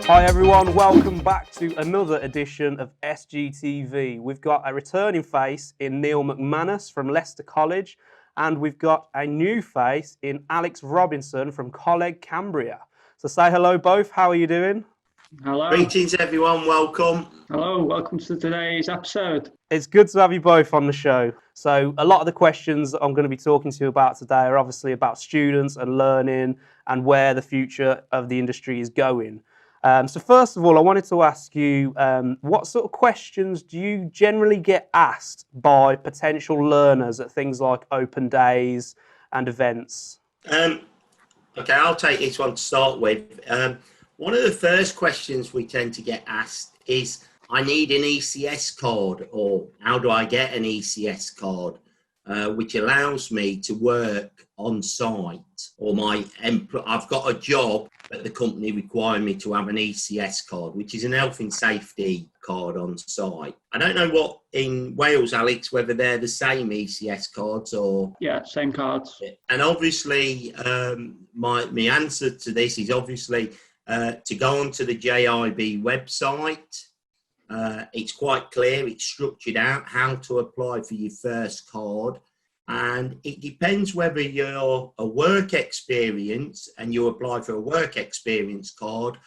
Hi everyone, welcome back to another edition of SGTV. We've got a returning face in Neil McManus from Leicester College, and we've got a new face in Alex Robinson from Coleg Cambria. So say hello both, how are you doing? Hello. Greetings everyone, welcome. Hello, welcome to today's episode. It's good to have you both on the show. So a lot of the questions that I'm going to be talking to you about today are obviously about students and learning and where the future of the industry is going. So first of all, I wanted to ask you, what sort of questions do you generally get asked by potential learners at things like open days and events? Okay, I'll take this one to start with. One of the first questions we tend to get asked is, I need an ECS card, or how do I get an ECS card, which allows me to work on site, or I've got a job but the company require me to have an ECS card, which is an health and safety card on site. I don't know what in Wales, Alex, whether they're the same ECS cards or... Yeah, same cards. And obviously, my answer to this is obviously to go onto the JIB website. It's quite clear, it's structured out how to apply for your first card. And it depends whether you're a work experience and you apply for a work experience card,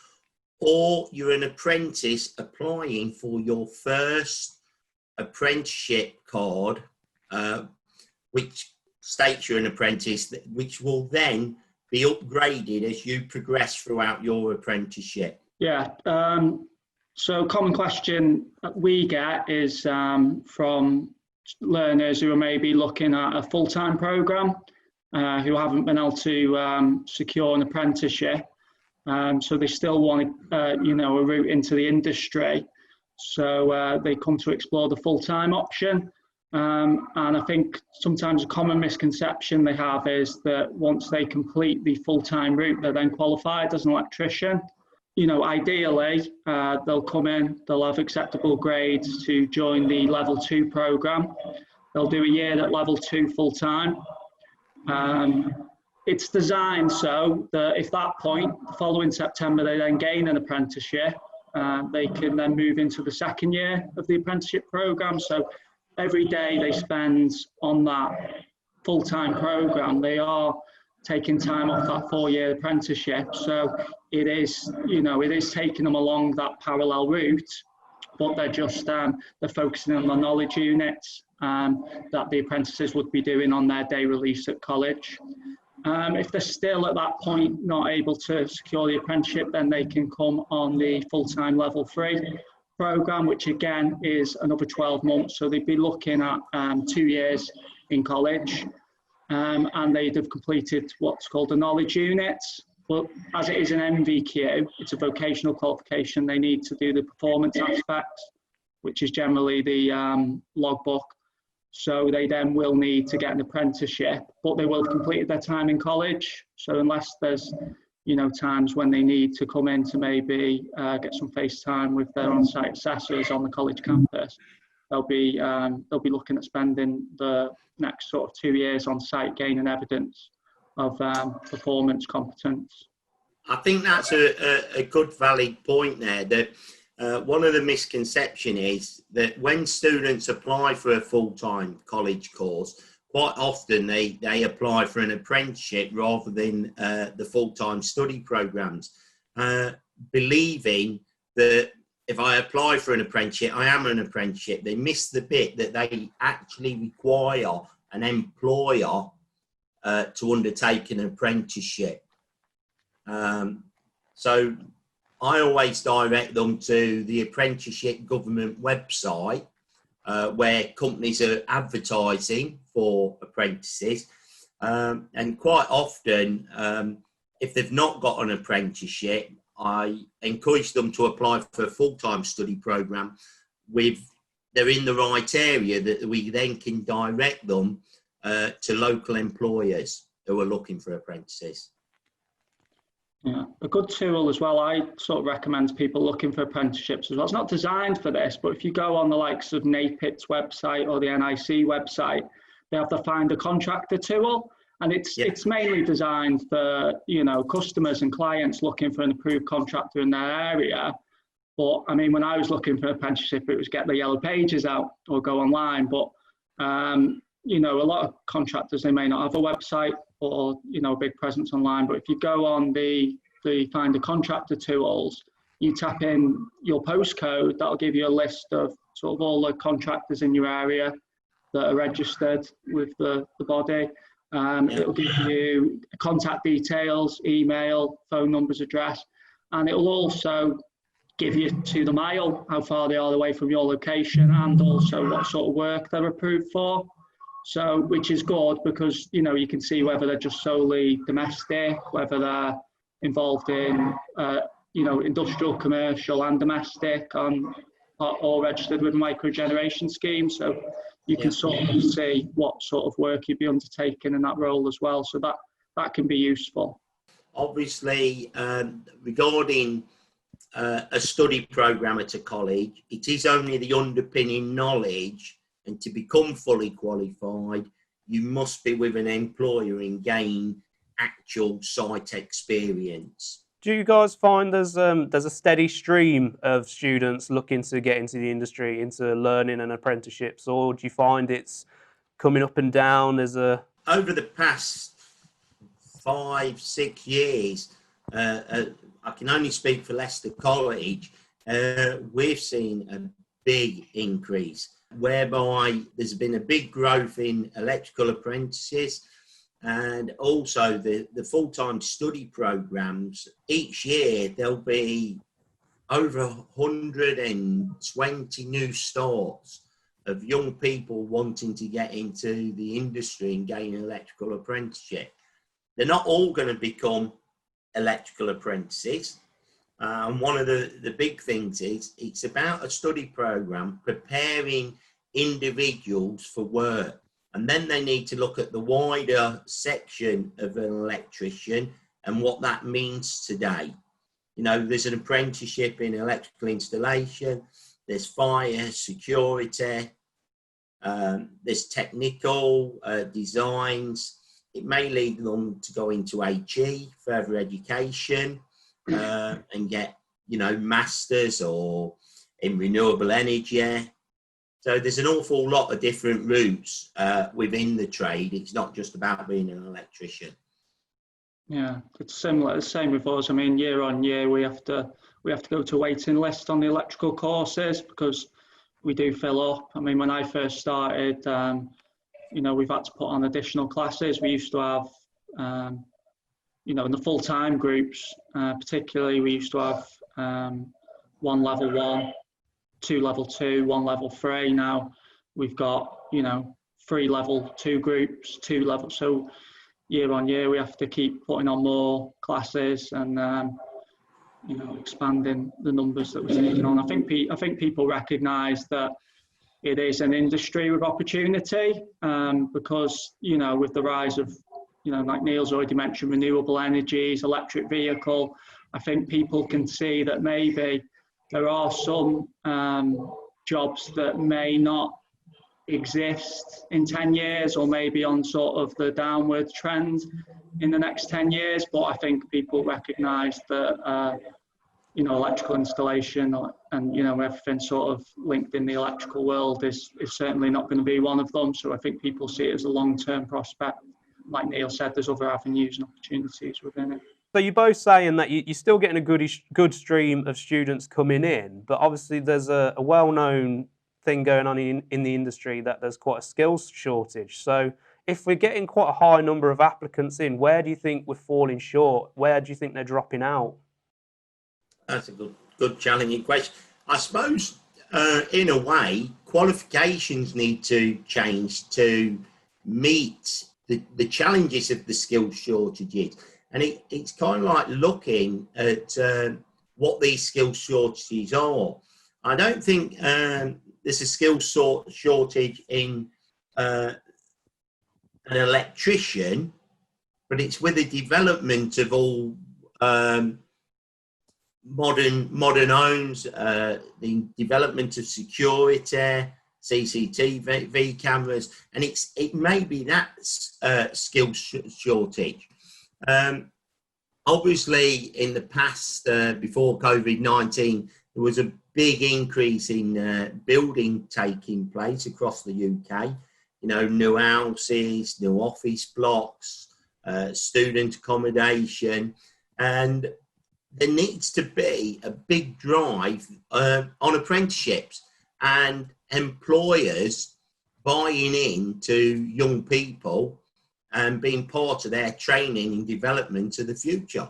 or you're an apprentice applying for your first apprenticeship card, which states you're an apprentice, which will then be upgraded as you progress throughout your apprenticeship. Yeah. So common question we get is from learners who are maybe looking at a full-time program, who haven't been able to secure an apprenticeship, so they still want a route into the industry, so they come to explore the full-time option. And I think sometimes a common misconception they have is that once they complete the full-time route, they're then qualified as an electrician. Ideally, they'll come in, they'll have acceptable grades to join the level 2 program. They'll do a year at level 2 full time. It's designed so that if that point, the following September, they then gain an apprenticeship, they can then move into the second year of the apprenticeship program. So every day they spend on that full-time program, they are taking time off that 4-year apprenticeship. So it is taking them along that parallel route, but they're just they're focusing on the knowledge units that the apprentices would be doing on their day release at college. If they're still at that point not able to secure the apprenticeship, then they can come on the full-time level 3 program, which again is another 12 months. So they'd be looking at 2 years in college. And they'd have completed what's called a knowledge unit. But as it is an MVQ, it's a vocational qualification. They need to do the performance aspects, which is generally the logbook. So they then will need to get an apprenticeship, but they will have completed their time in college. So unless there's, times when they need to come in to maybe get some face time with their on-site assessors on the college campus, they'll be looking at spending the next sort of 2 years on site gaining evidence of performance competence. I think that's a good valid point there, that one of the misconceptions is that when students apply for a full-time college course, quite often they apply for an apprenticeship rather than the full-time study programs, believing that if I apply for an apprenticeship, I am an apprenticeship. They miss the bit that they actually require an employer to undertake an apprenticeship. So I always direct them to the apprenticeship government website, where companies are advertising for apprentices. And quite often, if they've not got an apprenticeship, I encourage them to apply for a full-time study program they're in the right area, that we then can direct them to local employers who are looking for apprentices. Yeah, a good tool as well, I sort of recommend people looking for apprenticeships as well. It's not designed for this, but if you go on the likes of NAPIT's website or the NIC website, they have the Find a Contractor tool. And it's mainly designed for, customers and clients looking for an approved contractor in their area. But I mean, when I was looking for an apprenticeship, it was get the yellow pages out or go online. But, a lot of contractors, they may not have a website or, a big presence online. But if you go on the Find a Contractor tools, you tap in your postcode, that'll give you a list of sort of all the contractors in your area that are registered with the body. It'll give you contact details, email, phone numbers, address, and it'll also give you to the mile how far they are away from your location and also what sort of work they're approved for. So, which is good because, you can see whether they're just solely domestic, whether they're involved in, industrial, commercial and domestic, or registered with microgeneration schemes. So you can sort of see what sort of work you'd be undertaking in that role as well. So that can be useful. Obviously, regarding a study programme at a college, it is only the underpinning knowledge, and to become fully qualified, you must be with an employer and gain actual site experience. Do you guys find there's a steady stream of students looking to get into the industry, into learning and apprenticeships, or do you find it's coming up and down? Over the past 5-6 years, I can only speak for Leicester College, we've seen a big increase, whereby there's been a big growth in electrical apprentices. And also the full-time study programs. Each year there'll be over 120 new starts of young people wanting to get into the industry and gain an electrical apprenticeship. They're not all going to become electrical apprentices. And one of the big things is it's about a study program preparing individuals for work. And then they need to look at the wider section of an electrician and what that means today. There's an apprenticeship in electrical installation, there's fire, security, there's technical designs. It may lead them to go into HE, further education, and get, masters or in renewable energy. So there's an awful lot of different routes within the trade. It's not just about being an electrician. Yeah, it's similar. The same with us. I mean, year on year, we have to go to a waiting list on the electrical courses because we do fill up. I mean, when I first started, we've had to put on additional classes. We used to have, in the full-time groups, particularly, we used to have one level 1. 2 level 2, 1 level 3. Now we've got 3 level 2 groups, 2 levels. So year on year we have to keep putting on more classes and expanding the numbers that we're taking on. I think people recognise that it is an industry with opportunity because with the rise of like Neil's already mentioned, renewable energies, electric vehicle. I think people can see that maybe there are some jobs that may not exist in 10 years or maybe on sort of the downward trend in the next 10 years. But I think people recognise that, electrical installation and, everything sort of linked in the electrical world is certainly not going to be one of them. So I think people see it as a long-term prospect. Like Neil said, there's other avenues and opportunities within it. So you're both saying that you're still getting a good stream of students coming in, but obviously there's a well-known thing going on in the industry that there's quite a skills shortage. So if we're getting quite a high number of applicants in, where do you think we're falling short? Where do you think they're dropping out? That's a good challenging question. I suppose, in a way, qualifications need to change to meet the challenges of the skills shortages. And it's kind of like looking at what these skills shortages are. I don't think there's a skills shortage in an electrician, but it's with the development of all modern homes, the development of security, CCTV cameras, and it may be that skill shortage. Obviously, in the past, before COVID-19, there was a big increase in building taking place across the UK. You know, new houses, new office blocks, student accommodation, and there needs to be a big drive on apprenticeships and employers buying into young people and being part of their training and development to the future.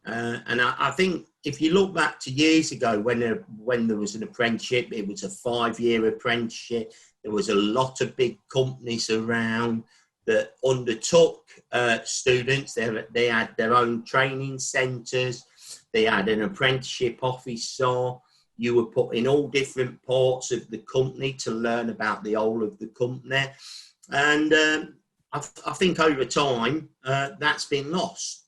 And I think if you look back to years ago when there was an apprenticeship, it was a 5-year apprenticeship. There was a lot of big companies around that undertook students. They had their own training centres. They had an apprenticeship officer. You were put in all different parts of the company to learn about the whole of the company. And I think over time, that's been lost.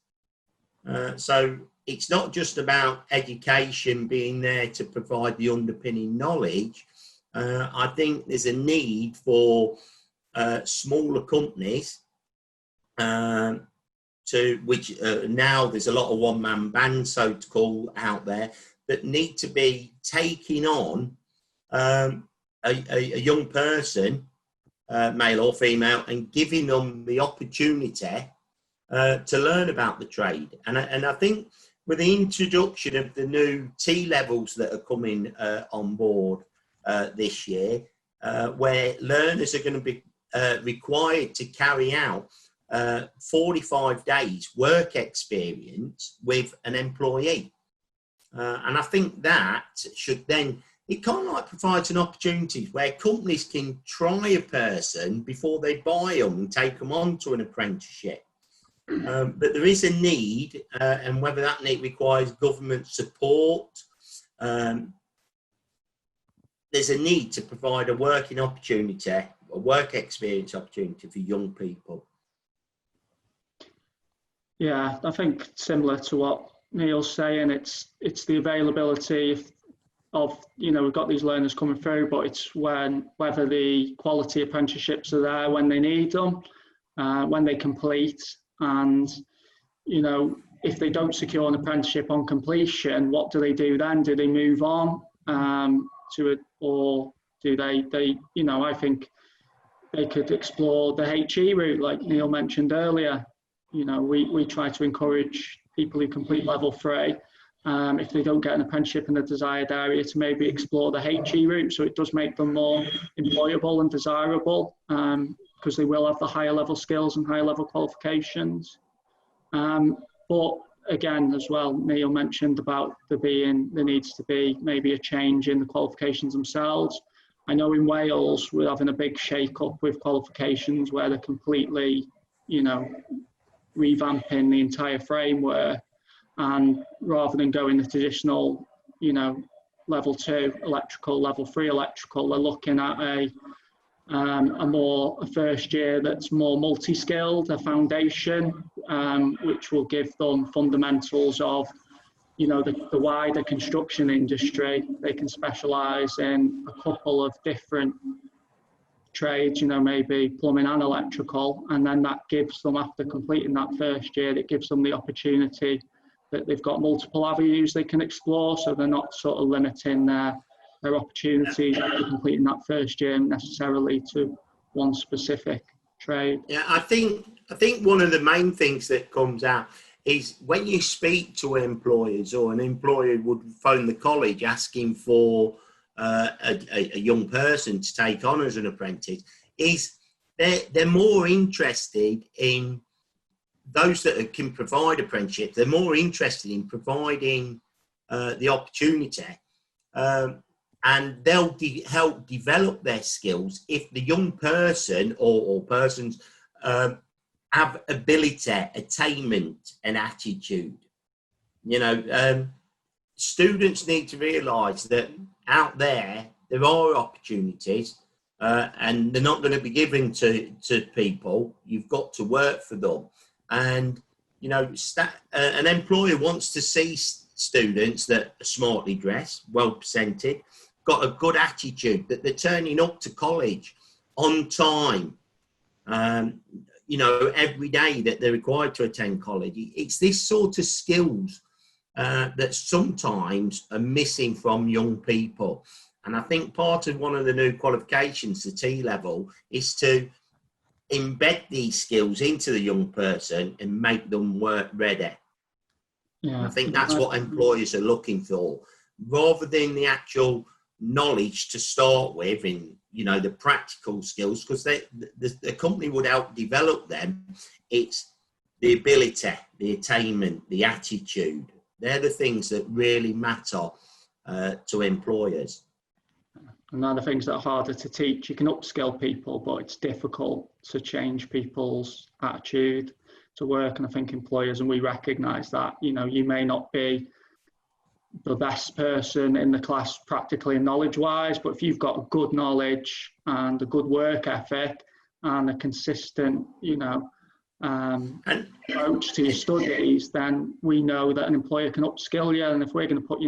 So it's not just about education being there to provide the underpinning knowledge. I think there's a need for smaller companies which now there's a lot of one-man bands, so to call, out there that need to be taking on a young person, male or female, and giving them the opportunity to learn about the trade. And I think with the introduction of the new T-levels that are coming on board this year, where learners are going to be required to carry out 45 days work experience with an employee. And I think that should then, it kind of like provides an opportunity where companies can try a person before they buy them and take them on to an apprenticeship. But there is a need, and whether that need requires government support, there's a need to provide a working opportunity, a work experience opportunity for young people. Yeah, I think similar to what Neil's saying, it's the availability of, you know, we've got these learners coming through, but it's whether the quality apprenticeships are there when they need them, when they complete, and, you know, if they don't secure an apprenticeship on completion, what do they do then? Do they move on to it, or do they, you know, I think they could explore the HE route, like Neil mentioned earlier. You know, we try to encourage people who complete level 3, if they don't get an apprenticeship in the desired area, to maybe explore the HE route. So it does make them more employable and desirable, because they will have the higher level skills and higher level qualifications. But again, as well, Neil mentioned about there needs to be maybe a change in the qualifications themselves. I know in Wales, we're having a big shake-up with qualifications where they're completely, you know, revamping the entire framework, and rather than going the traditional, you know, level 2 electrical, level 3 electrical, they're looking at a first year that's more multi-skilled, a foundation, which will give them fundamentals of, you know, the wider construction industry. They can specialise in a couple of different trades, you know, maybe plumbing and electrical, and then that gives them, after completing that first year, it gives them the opportunity that they've got multiple avenues they can explore, so they're not sort of limiting their opportunities after completing that first year necessarily to one specific trade. Yeah, I think one of the main things that comes out is when you speak to employers, or an employer would phone the college asking for a young person to take on as an apprentice, is they're more interested in those that can provide apprenticeship. They're more interested in providing the opportunity, and they'll help develop their skills if the young person or persons have ability, attainment, and attitude. You know, students need to realise that out there are opportunities, and they're not going to be given to people. You've got to work for them. And, you know, an employer wants to see students that are smartly dressed, well presented, got a good attitude, that they're turning up to college on time, you know, every day that they're required to attend college. It's this sort of skills that sometimes are missing from young people. And I think part of one of the new qualifications, the T-level, is to embed these skills into the young person and make them work ready. Yeah, I think that's what employers are looking for, rather than the actual knowledge to start with in, you know, the practical skills, because the company would help develop them. It's the ability, the attainment, the attitude. They're the things that really matter to employers. And they're the things that are harder to teach. You can upskill people, but it's difficult to change people's attitude to work. And I think employers, and we recognise that, you know, you may not be the best person in the class practically and knowledge-wise, but if you've got good knowledge and a good work ethic and a consistent, you know, approach to your studies, then we know that an employer can upskill you. And if we're going to put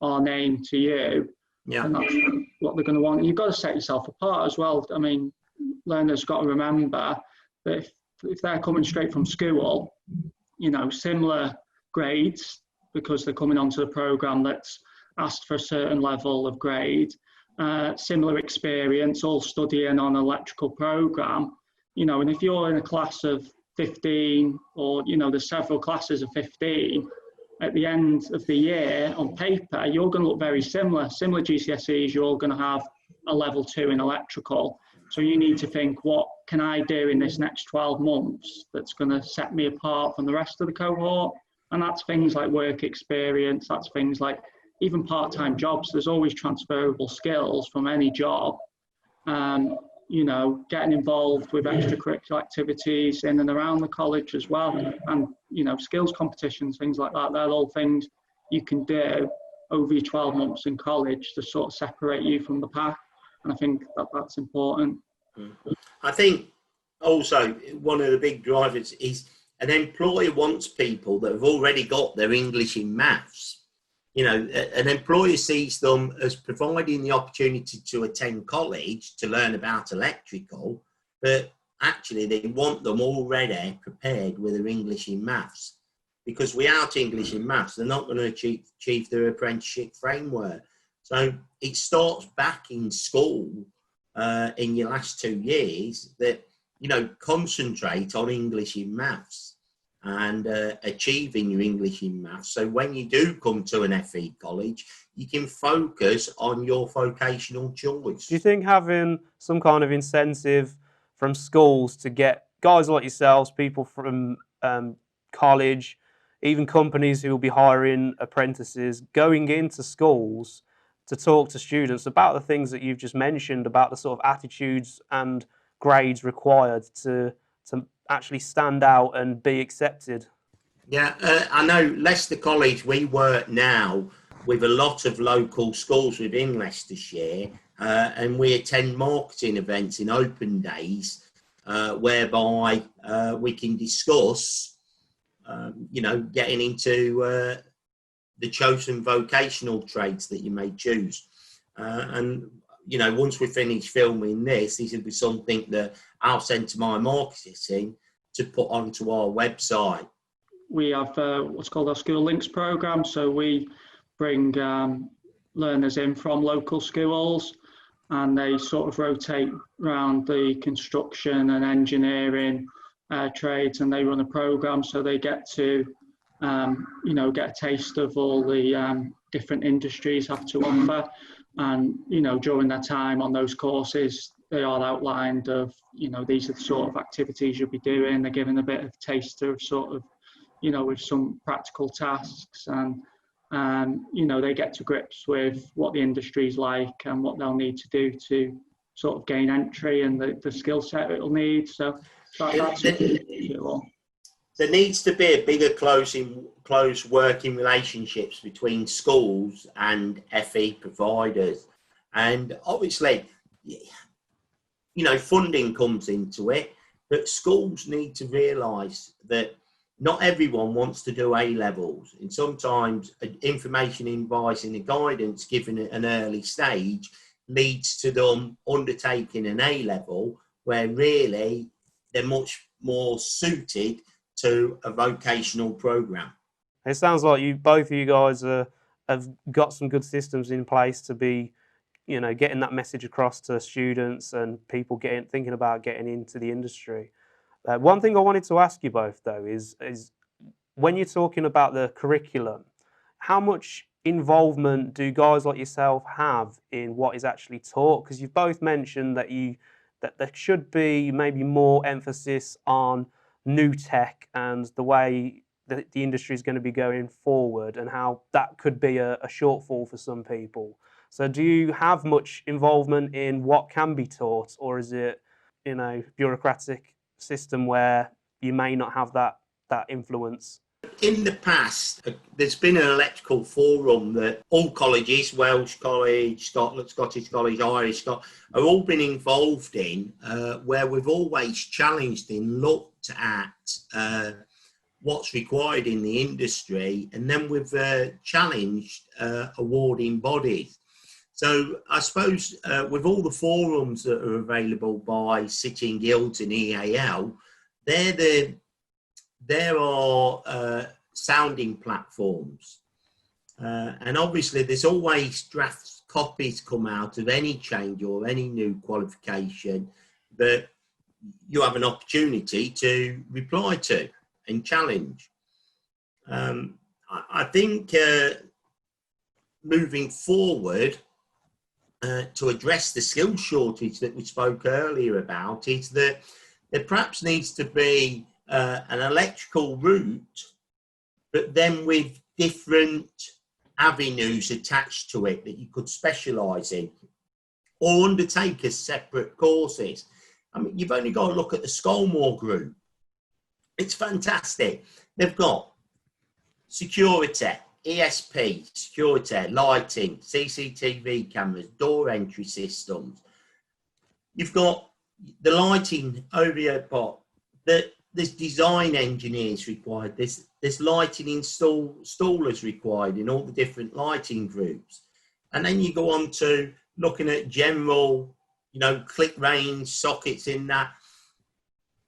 our name to you, then that's what they're going to want. And you've got to set yourself apart as well. I mean, learners got to remember that if they're coming straight from school, you know, similar grades, because they're coming onto the programme that's asked for a certain level of grade, similar experience, all studying on an electrical programme, you know, and if you're in a class of 15, or, you know, there's several classes of 15, at the end of the year, on paper, you're going to look very similar GCSEs, you're all going to have a level 2 in electrical. So you need to think, what can I do in this next 12 months that's going to set me apart from the rest of the cohort? And that's things like work experience, that's things like even part-time jobs. There's always transferable skills from any job. You know, getting involved with extracurricular activities in and around the college as well. And, you know, skills competitions, things like that, they're all things you can do over your 12 months in college to sort of separate you from the pack. And I think that's important. I think also one of the big drivers is an employer wants people that have already got their English and maths. You know, an employer sees them as providing the opportunity to attend college to learn about electrical, but actually they want them already prepared with their English and maths, because without English and maths, they're not going to achieve their apprenticeship framework. So it starts back in school in your last 2 years that, you know, concentrate on English and maths and achieving your English in maths. So when you do come to an FE college, you can focus on your vocational choice. Do you think having some kind of incentive from schools to get guys like yourselves, people from college, even companies who will be hiring apprentices, going into schools to talk to students about the things that you've just mentioned, about the sort of attitudes and grades required to actually stand out and be accepted? Yeah, I know Leicester College, we work now with a lot of local schools within Leicestershire, and we attend marketing events in open days whereby we can discuss, you know, getting into the chosen vocational trades that you may choose. And, you know, once we finish filming this will be something that I'll send to my marketing to put onto our website. We have what's called our School Links programme. So we bring learners in from local schools, and they sort of rotate around the construction and engineering trades, and they run a programme so they get to, you know, get a taste of all the different industries have to offer. And, you know, during their time on those courses, they are outlined of, you know, these are the sort of activities you'll be doing. They're given a bit of taste of sort of, you know, with some practical tasks, and, you know, they get to grips with what the industry's like and what they'll need to do to sort of gain entry and the skill set it'll need. So that's cool. There needs to be a bigger close working relationships between schools and FE providers. And obviously, you know, funding comes into it, but schools need to realise that not everyone wants to do A levels, and sometimes information, advice, and guidance given at an early stage leads to them undertaking an A level where really they're much more suited to a vocational program. It sounds like both of you guys have got some good systems in place to be, getting that message across to students and people thinking about getting into the industry. One thing I wanted to ask you both though is when you're talking about the curriculum, how much involvement do guys like yourself have in what is actually taught? Because you've both mentioned that there should be maybe more emphasis on new tech and the way that the industry is going to be going forward, and how that could be a shortfall for some people. So do you have much involvement in what can be taught, or is it, bureaucratic system where you may not have that influence? In the past, there's been an electrical forum that all colleges, Welsh College, Scottish College, Irish College, have all been involved in, where we've always challenged and looked at what's required in the industry, and then we've challenged awarding bodies. So I suppose with all the forums that are available by City and Guilds and EAL, there are sounding platforms. And obviously there's always draft copies come out of any change or any new qualification that you have an opportunity to reply to and challenge. I think moving forward, to address the skill shortage that we spoke earlier about, is that there perhaps needs to be an electrical route, but then with different avenues attached to it that you could specialise in or undertake as separate courses. I mean, you've only got to look at the Scolmore group. It's fantastic. They've got security, ESP, security, lighting, CCTV cameras, door entry systems. You've got the lighting over your pot. There's design engineers required. There's lighting installers required in all the different lighting groups. And then you go on to looking at general, click range, sockets in that,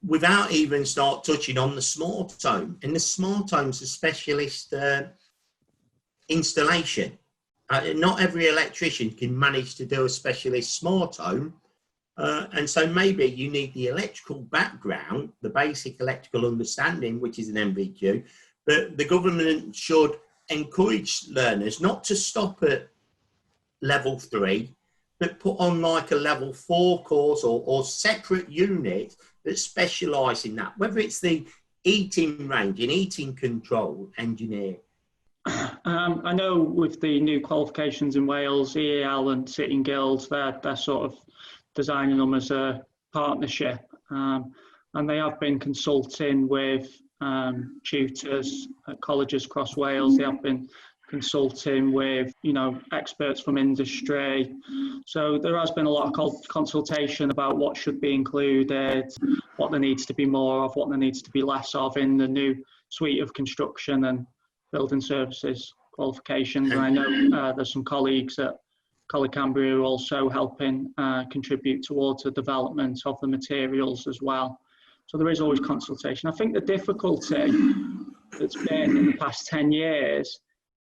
without even start touching on the smart home. And the smart home's a specialist installation. Not every electrician can manage to do a specialist smart home. And so maybe you need the electrical background, the basic electrical understanding, which is an MVQ, but the government should encourage learners not to stop at level 3, but put on like a level 4 course or separate unit that specialise in that, whether it's the heating range and heating control engineer. I know with the new qualifications in Wales, EAL and City and Guilds, they're sort of designing them as a partnership, and they have been consulting with tutors at colleges across Wales. They have been consulting with experts from industry, so there has been a lot of consultation about what should be included, what there needs to be more of, what there needs to be less of in the new suite of construction and building services qualifications. And I know there's some colleagues at Coleg Cambria who are also helping contribute towards the development of the materials as well. So there is always consultation. I think the difficulty that's been in the past 10 years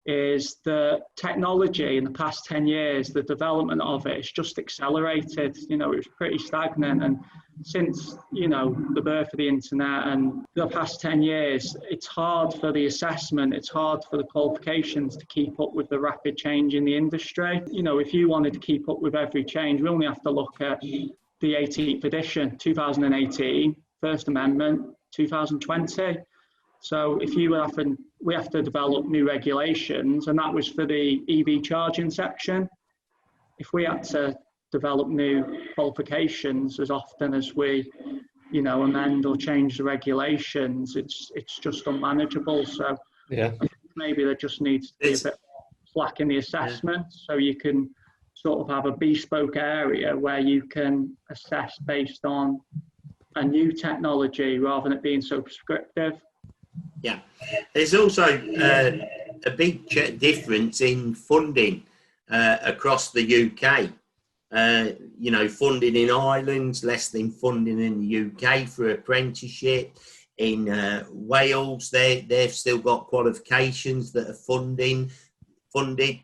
is the technology in the past 10 years, the development of it has just accelerated. It was pretty stagnant, and since the birth of the internet and the past 10 years, it's hard for the assessment, it's hard for the qualifications to keep up with the rapid change in the industry. If you wanted to keep up with every change, we only have to look at the 18th edition, 2018, First Amendment, 2020. So if we have to develop new regulations, and that was for the EV charging section. If we had to develop new qualifications as often as we, amend or change the regulations, it's just unmanageable. So yeah, I think maybe there just needs to be a bit slack in the assessment, so you can sort of have a bespoke area where you can assess based on a new technology rather than it being so prescriptive. Yeah. There's also a big difference in funding across the UK. Funding in Ireland, less than funding in the UK for apprenticeship. In Wales, they've still got qualifications that are funded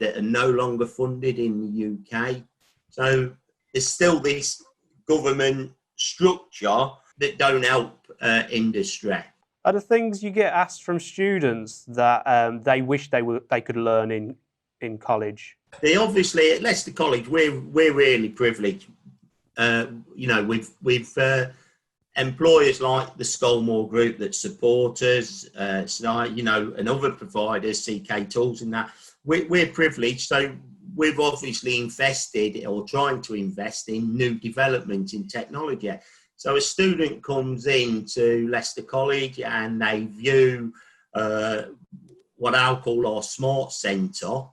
that are no longer funded in the UK. So there's still this government structure that don't help industry. Are the things you get asked from students that they wish they could learn in college? They obviously at Leicester College we're really privileged. We've employers like the Scolmore group that support us, and other providers, CK Tools and that. We're privileged, so we've obviously invested or trying to invest in new development in technology. So a student comes into Leicester College and they view what I'll call our smart centre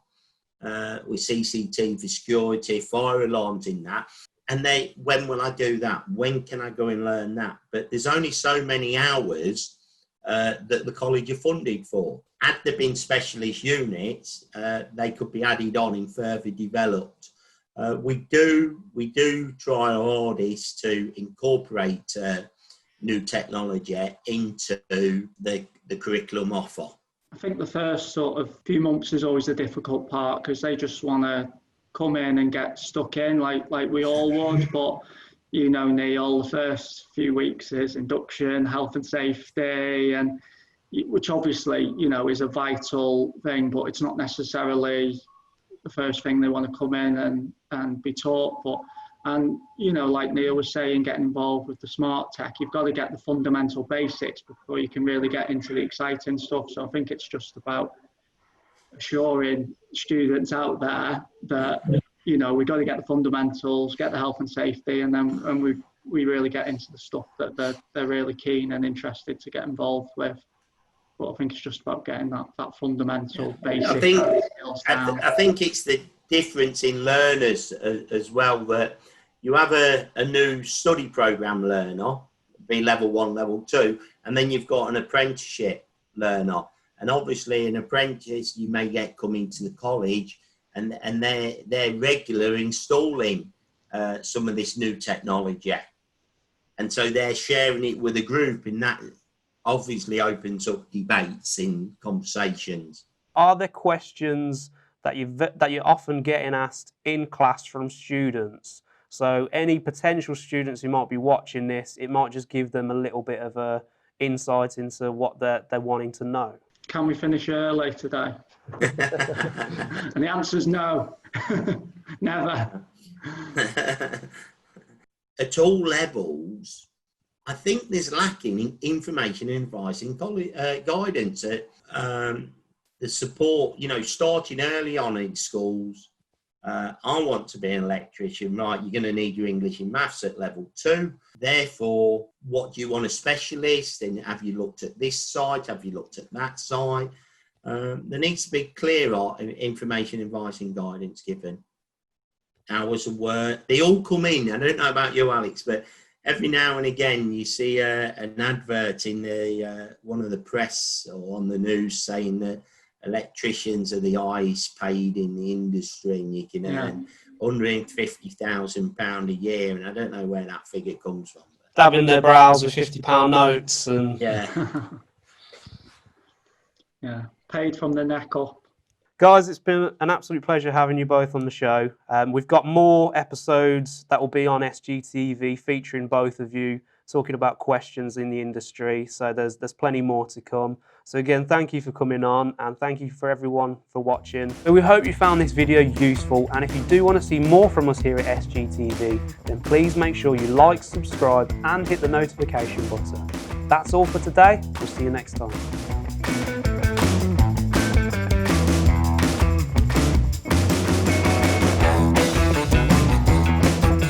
with CCTV security, fire alarms in that. And when will I do that? When can I go and learn that? But there's only so many hours that the college are funded for. Had there been specialist units, they could be added on and further developed. We do try our hardest to incorporate new technology into the curriculum offer. I think the first sort of few months is always the difficult part because they just want to come in and get stuck in like we all would. But Neil, the first few weeks is induction, health and safety, and which obviously is a vital thing, but it's not necessarily the first thing they want to come in and be taught. But like Neil was saying, getting involved with the smart tech, you've got to get the fundamental basics before you can really get into the exciting stuff. So I think it's just about assuring students out there that we've got to get the fundamentals, get the health and safety, and then we really get into the stuff that they're really keen and interested to get involved with. But I think it's just about getting that fundamental basic skills down. I think it's the difference in learners as well, that you have a new study programme learner, be level 1, level 2, and then you've got an apprenticeship learner. And obviously an apprentice you may get coming to the college and they're regular installing some of this new technology. And so they're sharing it with a group, and that obviously opens up debates in conversations. Are there questions that you're often getting asked in class from students? So any potential students who might be watching this, it might just give them a little bit of a insight into what they're wanting to know. Can we finish early today? And the answer is no. Never. At all levels, I think there's lacking in information and advice and guidance. The support, starting early on in schools. I want to be an electrician, right? You're going to need your English and maths at level 2. Therefore, what do you want a specialist? And have you looked at this side? Have you looked at that side? There needs to be clearer information, advice and guidance given. Hours of work, they all come in. I don't know about you, Alex, but every now and again you see an advert in the one of the press or on the news saying that electricians are the highest paid in the industry, and you can earn £150,000 a year, and I don't know where that figure comes from. Dabbing their brows with £50 notes and yeah, paid from the neck up. Guys, it's been an absolute pleasure having you both on the show. We've got more episodes that will be on SGTV featuring both of you, talking about questions in the industry. So there's plenty more to come. So again, thank you for coming on, and thank you for everyone for watching. So we hope you found this video useful, and if you do want to see more from us here at SGTV, then please make sure you like, subscribe and hit the notification button. That's all for today. We'll see you next time.